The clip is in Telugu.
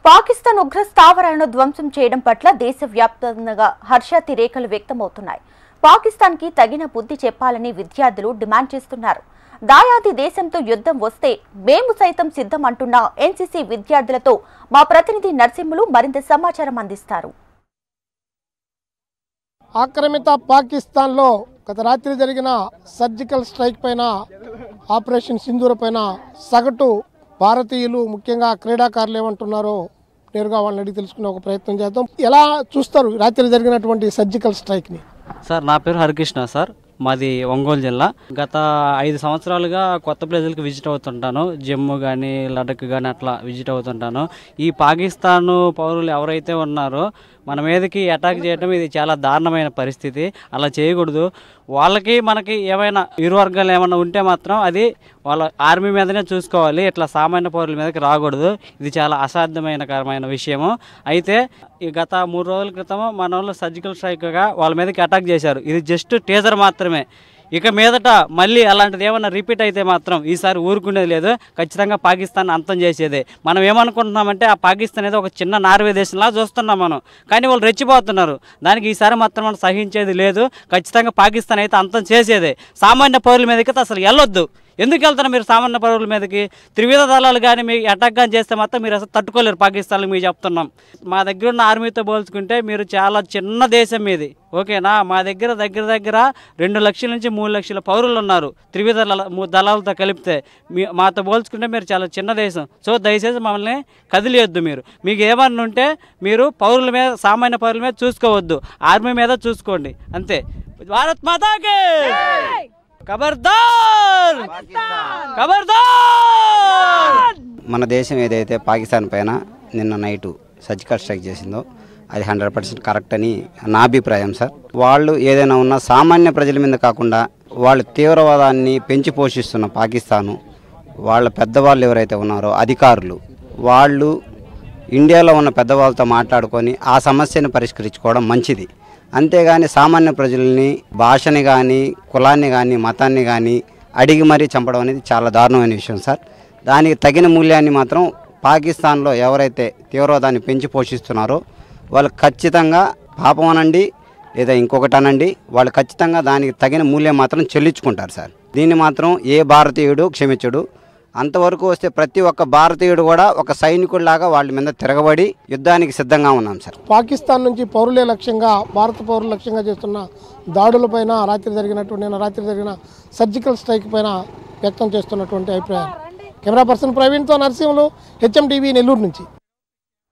పాకిస్తాన్ ఉగ్ర స్థావరాలను ధ్వంసం చేయడం పట్ల దేశవ్యాప్తంగా హర్షాతిరేకలు వ్యక్తమవుతున్నాయి. పాకిస్తాన్కి తగిన బుద్ధి చెప్పాలని విద్యార్థులు డిమాండ్ చేస్తున్నారు. దాయాది దేశంతో యుద్ధం వస్తే మేము సైతం సిద్ధం అంటున్న ఎన్సీసీ విద్యార్థులతో మా ప్రతినిధి నరసింహులు మరింత సమాచారం అందిస్తారు. ఆక్రమిత పాకిస్తాన్లో గత రాత్రి జరిగిన సర్జికల్ స్ట్రైక్ పైన ఆపరేషన్ సింధూర్ పైన సగటు భారతీయులు ముఖ్యంగా క్రీడాకారులు ఏమంటున్నారో నేరుగా వాళ్ళని అడిగి తెలుసుకునే ఒక ప్రయత్నం చేద్దాం. ఎలా చూస్తారు రాత్రి జరిగినటువంటి సర్జికల్ స్ట్రైక్ని? సార్, నా పేరు హరికృష్ణ సార్. మాది ఒంగోలు జిల్లా. గత 5 సంవత్సరాలుగా కొత్త ప్లేసులకు విజిట్ అవుతుంటాను. జమ్మూ కానీ లడఖ్ కానీ అట్లా విజిట్ అవుతుంటాను. ఈ పాకిస్తాన్ పౌరులు ఎవరైతే ఉన్నారో మన మీదకి అటాక్ చేయడం ఇది చాలా దారుణమైన పరిస్థితి. అలా చేయకూడదు. వాళ్ళకి మనకి ఏమైనా ఇరు వర్గాలు ఏమైనా ఉంటే మాత్రం అది వాళ్ళ ఆర్మీ మీదనే చూసుకోవాలి. ఇట్లా సామాన్య పౌరుల మీదకి రాకూడదు. ఇది చాలా అసాధ్యమైనకరమైన విషయము. అయితే ఈ గత 3 రోజుల క్రితం మన వాళ్ళు సర్జికల్ స్ట్రైక్గా వాళ్ళ మీదకి అటాక్ చేశారు. ఇది జస్ట్ టీజర్ మాత్రమే. ఇక మీదట మళ్ళీ అలాంటిది ఏమన్నా రిపీట్ అయితే మాత్రం ఈసారి ఊరుకునేది లేదు. ఖచ్చితంగా పాకిస్తాన్ అంతం చేసేదే. మనం ఏమనుకుంటున్నామంటే ఆ పాకిస్తాన్ ఏదో ఒక చిన్న నార్వే దేశంలా చూస్తున్నాం మనం. కానీ వాళ్ళు రెచ్చిపోతున్నారు. దానికి ఈసారి మాత్రం మనం సహించేది లేదు. ఖచ్చితంగా పాకిస్తాన్ అయితే అంతం చేసేదే. సామాన్య పౌరుల మీదకి అసలు వెళ్ళొద్దు. ఎందుకు వెళ్తున్నారు మీరు సామాన్య పౌరుల మీదకి? త్రివిధ దళాలు కానీ మీకు అటాక్ కానీ చేస్తే మాత్రం మీరు అసలు తట్టుకోలేరు. పాకిస్తాన్లో మీకు చెప్తున్నాం. మా దగ్గర ఉన్న ఆర్మీతో పోల్చుకుంటే మీరు చాలా చిన్న దేశం మీది, ఓకేనా? మా దగ్గర 2 లక్షల నుంచి 3 లక్షల పౌరులు ఉన్నారు త్రివిధ దళాలతో కలిపితే. మాతో పోల్చుకుంటే మీరు చాలా చిన్న దేశం. సో దయచేసి మమ్మల్ని కదిలియొద్దు. మీకు ఏమన్నా ఉంటే మీరు పౌరుల మీద, సామాన్య పౌరుల మీద చూసుకోవద్దు. ఆర్మీ మీద చూసుకోండి అంతే. భారత్ మాతాకి ఖబర్దార్, ఖబర్దార్. మన దేశం ఏదైతే పాకిస్తాన్ పైన నిన్న నైటు సర్జికల్ స్ట్రైక్ చేసిందో అది 100% కరెక్ట్ అని నా అభిప్రాయం సార్. వాళ్ళు ఏదైనా ఉన్నా సామాన్య ప్రజల మీద కాకుండా వాళ్ళు తీవ్రవాదాన్ని పెంచి పోషిస్తున్న పాకిస్తాను వాళ్ళ పెద్దవాళ్ళు ఎవరైతే ఉన్నారో అధికారులు, వాళ్ళు ఇండియాలో ఉన్న పెద్దవాళ్ళతో మాట్లాడుకొని ఆ సమస్యను పరిష్కరించుకోవడం మంచిది. అంతేగాని సామాన్య ప్రజల్ని, భాషని కానీ, కులాన్ని కానీ, మతాన్ని కానీ అడిగి మరీ చంపడం అనేది చాలా దారుణమైన విషయం సార్. దానికి తగిన మూల్యాన్ని మాత్రం పాకిస్తాన్లో ఎవరైతే తీవ్రవాదాన్ని పెంచి పోషిస్తున్నారో వాళ్ళు ఖచ్చితంగా పాపం అనండి లేదా ఇంకొకటి అనండి, వాళ్ళు ఖచ్చితంగా దానికి తగిన మూల్యం మాత్రం చెల్లించుకుంటారు సార్. దీన్ని మాత్రం ఏ భారతీయుడు క్షమించడు. అంతవరకు వస్తే ప్రతి ఒక్క భారతీయుడు కూడా ఒక సైనికుడిలాగా వాళ్ళ మీద తిరగబడి యుద్ధానికి సిద్ధంగా ఉన్నాం సార్. పాకిస్తాన్ నుంచి పౌరులే లక్ష్యంగా, భారత పౌరులు లక్ష్యంగా చేస్తున్న దాడులపైన నిన్న రాత్రి జరిగిన సర్జికల్ స్ట్రైక్ పైన వ్యక్తం చేస్తున్నటువంటి అభిప్రాయం. కెమెరా పర్సన్ ప్రవీణ్తో నరసింహులు, HM TV నెల్లూరు నుంచి.